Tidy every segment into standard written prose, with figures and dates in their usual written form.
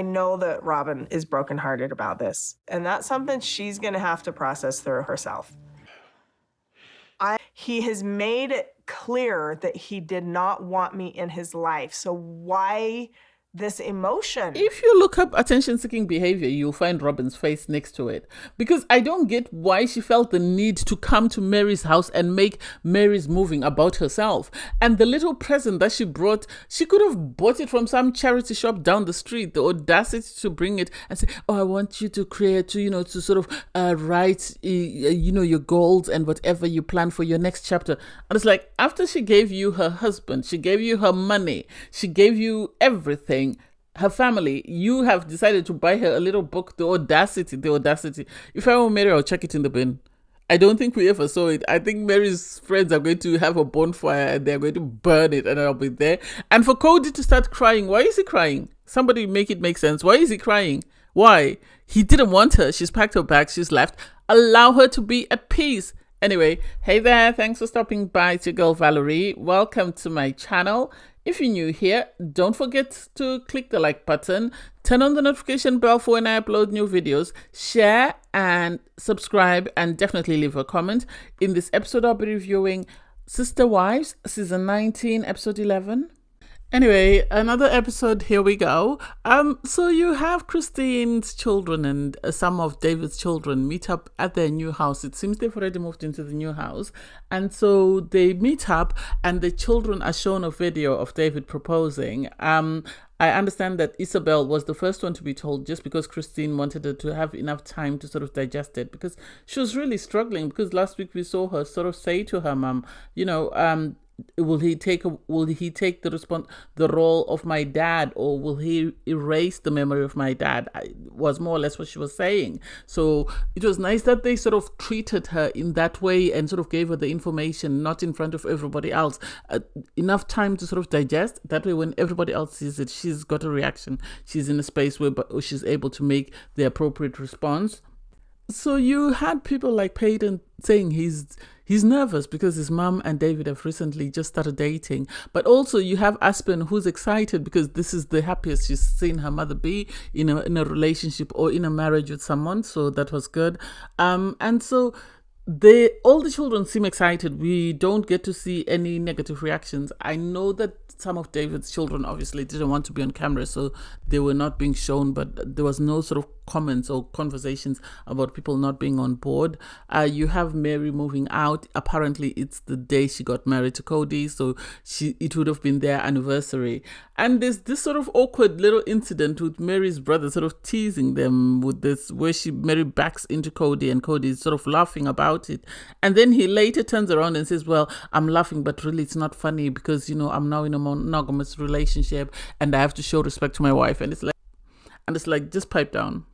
I know that Robin is brokenhearted about this, and that's something she's going to have to process through herself. He has made it clear that he did not want me in his life. So why this emotion? If you look up attention-seeking behavior, you'll find Robin's face next to it. Because I don't get why she felt the need to come to Meri's house and make Meri's moving about herself. And the little present that she brought, she could have bought it from some charity shop down the street. The audacity to bring it and say, oh, I want you to create, to sort of write, your goals and whatever you plan for your next chapter. And it's like, after she gave you her husband, she gave you her money, she gave you everything, her family, you have decided to buy her a little book. The audacity. If I were Meri, I'll chuck it in the bin. I don't think we ever saw it. I think Meri's friends are going to have a bonfire and they're going to burn it and I'll be there. And for Kody to start crying, why is he crying? Somebody make it make sense. Why is he crying? Why? He didn't want her. She's packed her bags. She's left. Allow her to be at peace. Anyway, hey there. Thanks for stopping by. It's your girl Valerie. Welcome to my channel. If you're new here, don't forget to click the like button, turn on the notification bell for when I upload new videos, share and subscribe, and definitely leave a comment. In this episode, I'll be reviewing Sister Wives, Season 19, Episode 11. Anyway, another episode, here we go. So you have Christine's children and some of David's children meet up at their new house. It seems they've already moved into the new house. And so they meet up and the children are shown a video of David proposing. I understand that Isabel was the first one to be told just because Christine wanted her to have enough time to sort of digest it, because she was really struggling, because last week we saw her sort of say to her mom, will he take the role of my dad, or will he erase the memory of my dad? Was more or less what she was saying. So it was nice that they sort of treated her in that way and sort of gave her the information, not in front of everybody else. Enough time to sort of digest. That way, when everybody else sees it, she's got a reaction. She's in a space where she's able to make the appropriate response. So you had people like Peyton saying he's nervous because his mom and David have recently just started dating. But also you have Aspen, who's excited because this is the happiest she's seen her mother be in a relationship or in a marriage with someone. So that was good. And so all the children seem excited. We don't get to see any negative reactions. I know that some of David's children obviously didn't want to be on camera, so they were not being shown, but there was no sort of comments or conversations about people not being on board. You have Meri moving out. Apparently it's the day she got married to Kody, so it would have been their anniversary. And there's this sort of awkward little incident with Meri's brother sort of teasing them with this, where Meri backs into Kody and Kody is sort of laughing about it. And then he later turns around and says, well, I'm laughing, but really it's not funny because, I'm now in a monogamous relationship and I have to show respect to my wife. And it's like, just pipe down,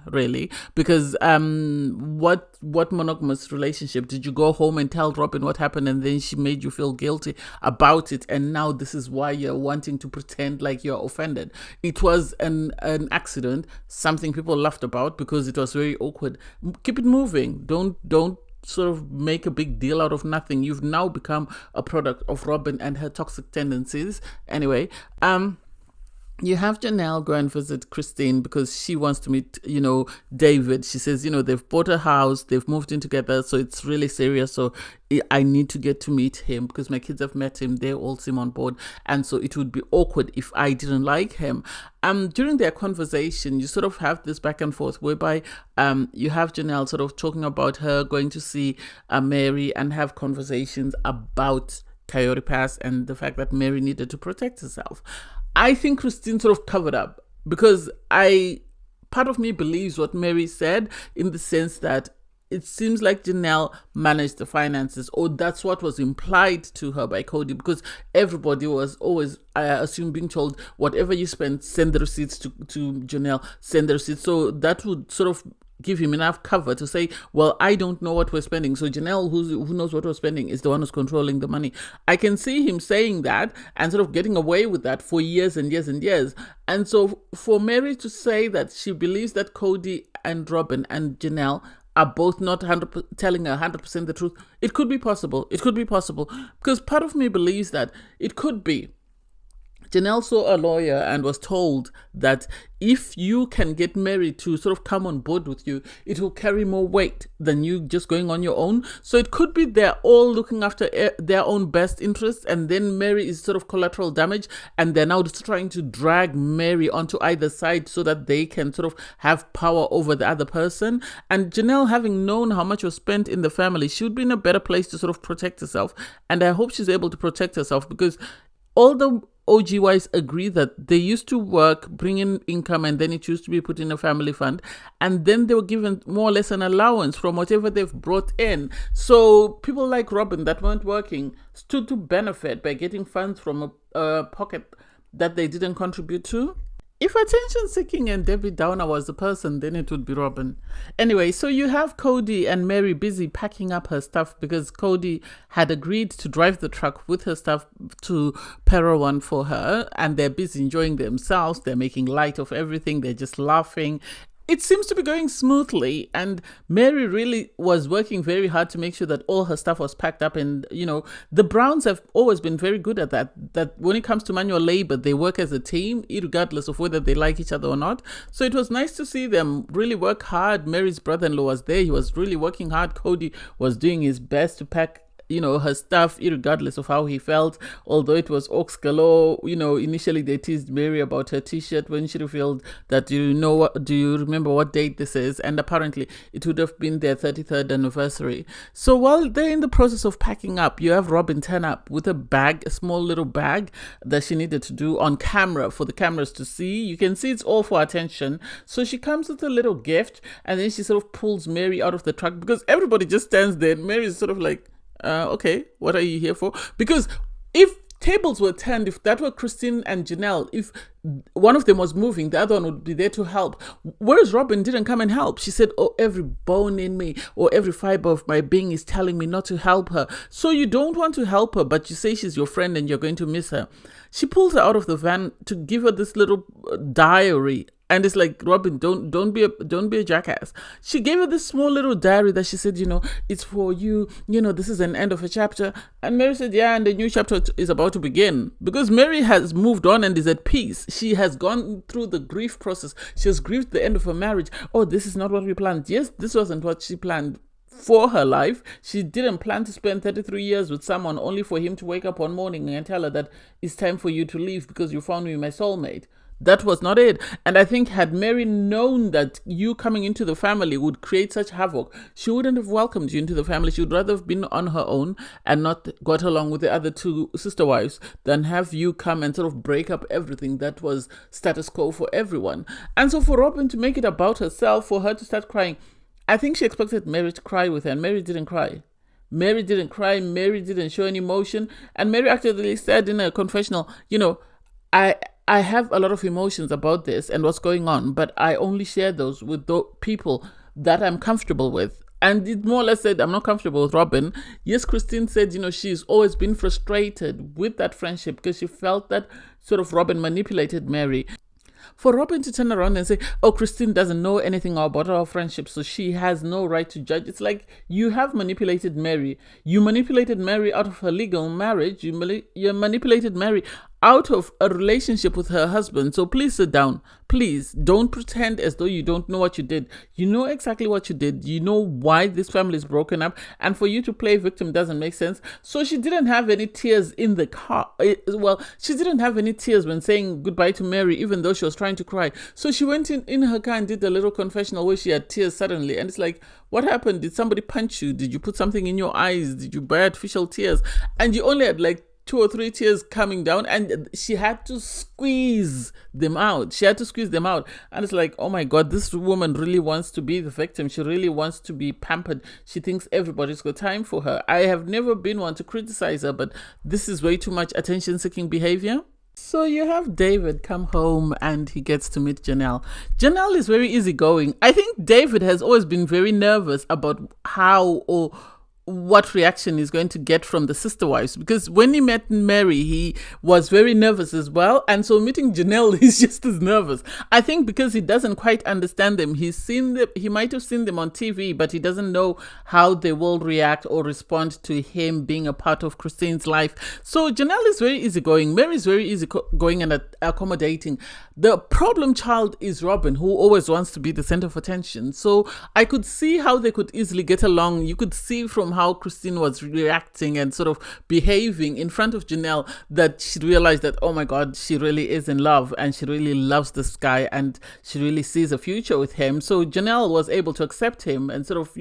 really, because what monogamous relationship? Did you go home and tell Robin what happened and then she made you feel guilty about it, and now this is why you're wanting to pretend like you're offended? It was an accident, something people laughed about because it was very awkward. Keep it moving. Don't sort of make a big deal out of nothing. You've now become a product of Robin and her toxic tendencies. Anyway, you have Janelle go and visit Christine because she wants to meet, David. She says, they've bought a house, they've moved in together, so it's really serious. So I need to get to meet him because my kids have met him. They all seem on board. And so it would be awkward if I didn't like him. During their conversation, you sort of have this back and forth whereby you have Janelle sort of talking about her going to see Meri and have conversations about Coyote Pass and the fact that Meri needed to protect herself. I think Christine sort of covered up because part of me believes what Meri said, in the sense that it seems like Janelle managed the finances, or that's what was implied to her by Kody, because everybody was always, I assume, being told, whatever you spend, send the receipts to Janelle, send the receipts. So that would sort of give him enough cover to say, well, I don't know what we're spending. So Janelle, who knows what we're spending, is the one who's controlling the money. I can see him saying that and sort of getting away with that for years and years and years. And so for Meri to say that she believes that Kody and Robin and Janelle are both not telling her 100% the truth, it could be possible. It could be possible because part of me believes that it could be Janelle saw a lawyer and was told that if you can get Meri to sort of come on board with you, it will carry more weight than you just going on your own. So it could be they're all looking after their own best interests, and then Meri is sort of collateral damage, and they're now just trying to drag Meri onto either side so that they can sort of have power over the other person. And Janelle, having known how much was spent in the family, she would be in a better place to sort of protect herself. And I hope she's able to protect herself, because all the OGYs agree that they used to work, bring in income, and then it used to be put in a family fund, and then they were given more or less an allowance from whatever they've brought in. So people like Robin that weren't working stood to benefit by getting funds from a pocket that they didn't contribute to. If attention-seeking and Debbie Downer was the person, then it would be Robin. Anyway, so you have Kody and Meri busy packing up her stuff, because Kody had agreed to drive the truck with her stuff to Parowan for her, and they're busy enjoying themselves. They're making light of everything. They're just laughing. It seems to be going smoothly, and Meri really was working very hard to make sure that all her stuff was packed up. And, you know, the Browns have always been very good at that when it comes to manual labor, they work as a team, regardless of whether they like each other or not. So it was nice to see them really work hard. Meri's brother-in-law was there. He was really working hard. Kody was doing his best to pack, you know, her stuff, regardless of how he felt. Although it was ox galore, you know, initially they teased Meri about her t-shirt when she revealed that, do you remember what date this is? And apparently it would have been their 33rd anniversary. So while they're in the process of packing up, you have Robin turn up with a bag, a small little bag that she needed to do on camera for the cameras to see. You can see it's all for attention. So she comes with a little gift, and then she sort of pulls Meri out of the truck, because everybody just stands there, and Meri is sort of like, okay, what are you here for? Because if tables were turned, if that were Christine and Janelle, if one of them was moving, the other one would be there to help. Whereas Robin didn't come and help. She said, oh, every bone in me or every fiber of my being is telling me not to help her. So you don't want to help her, but you say she's your friend and you're going to miss her. She pulls her out of the van to give her this little diary. And it's like, Robin, don't be a jackass. She gave her this small little diary that she said, you know, it's for you. You know, this is an end of a chapter. And Meri said, yeah, and the new chapter is about to begin. Because Meri has moved on and is at peace. She has gone through the grief process. She has grieved the end of her marriage. Oh, this is not what we planned. Yes, this wasn't what she planned for her life. She didn't plan to spend 33 years with someone only for him to wake up one morning and tell her that it's time for you to leave because you found me my soulmate. That was not it. And I think had Meri known that you coming into the family would create such havoc, she wouldn't have welcomed you into the family. She would rather have been on her own and not got along with the other two sister wives than have you come and sort of break up everything that was status quo for everyone. And so for Robin to make it about herself, for her to start crying, I think she expected Meri to cry with her, and Meri didn't cry. Meri didn't cry. Meri didn't show any emotion. And Meri actually said in a confessional, you know, I have a lot of emotions about this and what's going on, but I only share those with the people that I'm comfortable with. And it more or less said, I'm not comfortable with Robin. Yes, Christine said, you know, she's always been frustrated with that friendship because she felt that sort of Robin manipulated Meri. For Robin to turn around and say, oh, Christine doesn't know anything about our friendship, so she has no right to judge. It's like, you have manipulated Meri. You manipulated Meri out of her legal marriage. You manipulated Meri out of a relationship with her husband. So please sit down. Please don't pretend as though you don't know what you did. You know exactly what you did. You know why this family is broken up. And for you to play victim doesn't make sense. So she didn't have any tears in the car. Well, she didn't have any tears when saying goodbye to Meri, even though she was trying to cry. So she went in her car and did a little confessional where she had tears suddenly. And it's like, what happened? Did somebody punch you? Did you put something in your eyes? Did you buy artificial tears? And you only had like 2 or 3 tears coming down, and she had to squeeze them out. And it's like, oh my God, this woman really wants to be the victim. She really wants to be pampered. She thinks everybody's got time for her. I have never been one to criticize her, but this is way too much attention-seeking behavior. So you have David come home and he gets to meet Janelle. Janelle is very easygoing. I think David has always been very nervous about how or what reaction he's going to get from the sister wives, because when he met Meri, he was very nervous as well, and so meeting Janelle, he's just as nervous. I think because he doesn't quite understand them. He might have seen them on TV, but he doesn't know how they will react or respond to him being a part of Christine's life. So Janelle is very easygoing, Meri is very easygoing and accommodating. The problem child is Robin, who always wants to be the center of attention. So I could see how they could easily get along. You could see from how Christine was reacting and sort of behaving in front of Janelle that she realized that, oh my God, she really is in love and she really loves this guy and she really sees a future with him. So Janelle was able to accept him and sort of,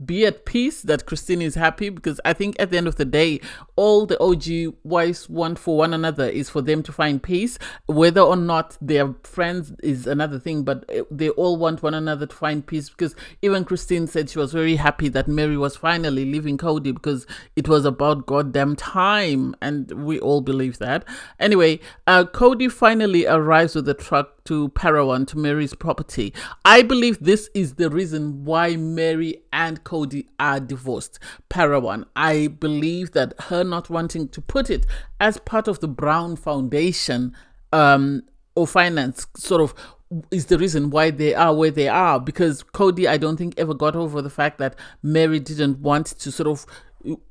be at peace that Christine is happy, because I think at the end of the day, all the OG wives want for one another is for them to find peace. Whether or not they're friends is another thing, but they all want one another to find peace, because even Christine said she was very happy that Meri was finally leaving Kody because it was about goddamn time, and we all believe that. Anyway, Kody finally arrives with the truck to Parawan, to Meri's property. I believe this is the reason why Meri and Kody are divorced. Parawan, I believe that her not wanting to put it as part of the Brown Foundation or finance sort of is the reason why they are where they are, because Kody, I don't think, ever got over the fact that Meri didn't want to sort of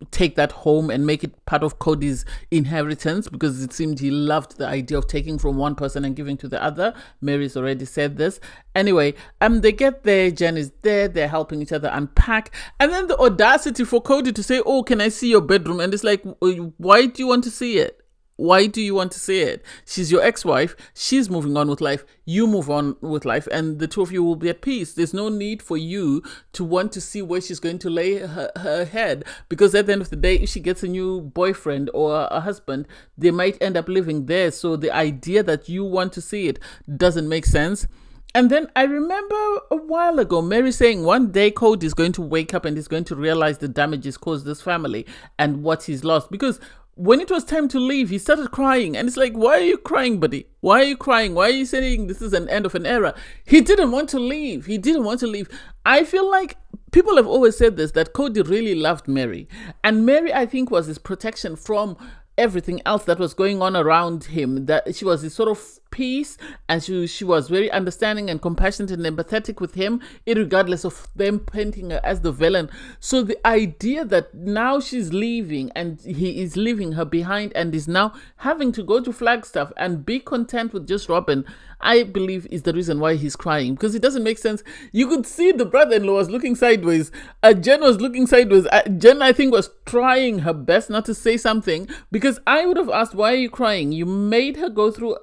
take that home and make it part of Kody's inheritance, because it seemed he loved the idea of taking from one person and giving to the other. Meri's already said this. Anyway, they get there, Jen is there, they're helping each other unpack, and then the audacity for Kody to say, oh, can I see your bedroom? And it's like, why do you want to see it? Why do you want to see it? She's your ex-wife. She's moving on with life. You move on with life, and the two of you will be at peace. There's no need for you to want to see where she's going to lay her head, because at the end of the day, if she gets a new boyfriend or a husband, they might end up living there. So the idea that you want to see it doesn't make sense. And then I remember a while ago, Meri saying one day Kody is going to wake up and he's going to realize the damage he's caused this family and what he's lost. Because when it was time to leave, he started crying. And it's like, why are you crying, buddy? Why are you crying? Why are you saying this is an end of an era? He didn't want to leave. He didn't want to leave. I feel like people have always said this, that Kody really loved Meri. And Meri, I think, was his protection from everything else that was going on around him, that she was his sort of peace, and she was very understanding and compassionate and empathetic with him, regardless of them painting her as the villain. So the idea that now she's leaving and he is leaving her behind and is now having to go to Flagstaff and be content with just Robin, I believe is the reason why he's crying, because it doesn't make sense. You could see the brother-in-law was looking sideways. Jen was looking sideways. Jen, I think, was trying her best not to say something, because I would have asked, why are you crying? You made her go through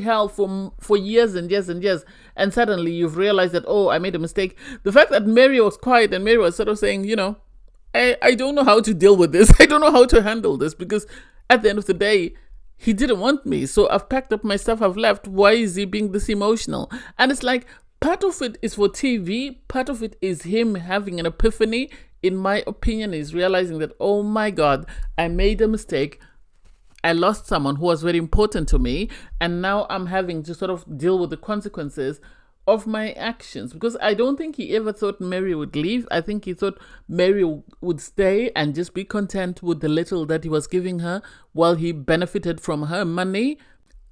hell for years and years and years, and suddenly you've realized that, oh, I made a mistake. The fact that Meri was quiet and Meri was sort of saying, I don't know how to deal with this. I don't know how to handle this, because at the end of the day, he didn't want me. So I've packed up my stuff, I've left. Why is he being this emotional? And it's like, part of it is for TV. Part of it is him having an epiphany. In my opinion, is realizing that, oh my God, I made a mistake. I lost someone who was very important to me. And now I'm having to sort of deal with the consequences of my actions, because I don't think he ever thought Meri would leave. I think he thought Meri would stay and just be content with the little that he was giving her while he benefited from her money.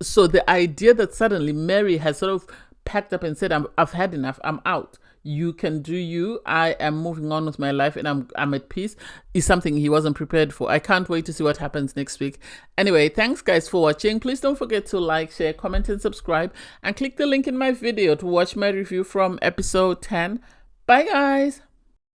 So the idea that suddenly Meri has sort of packed up and said, I've had enough, I'm out. You can do you. I am moving on with my life and I'm at peace, is something he wasn't prepared for. I can't wait to see what happens next week. Anyway, thanks guys for watching. Please don't forget to like, share, comment, and subscribe. And click the link in my video to watch my review from episode 10. Bye guys.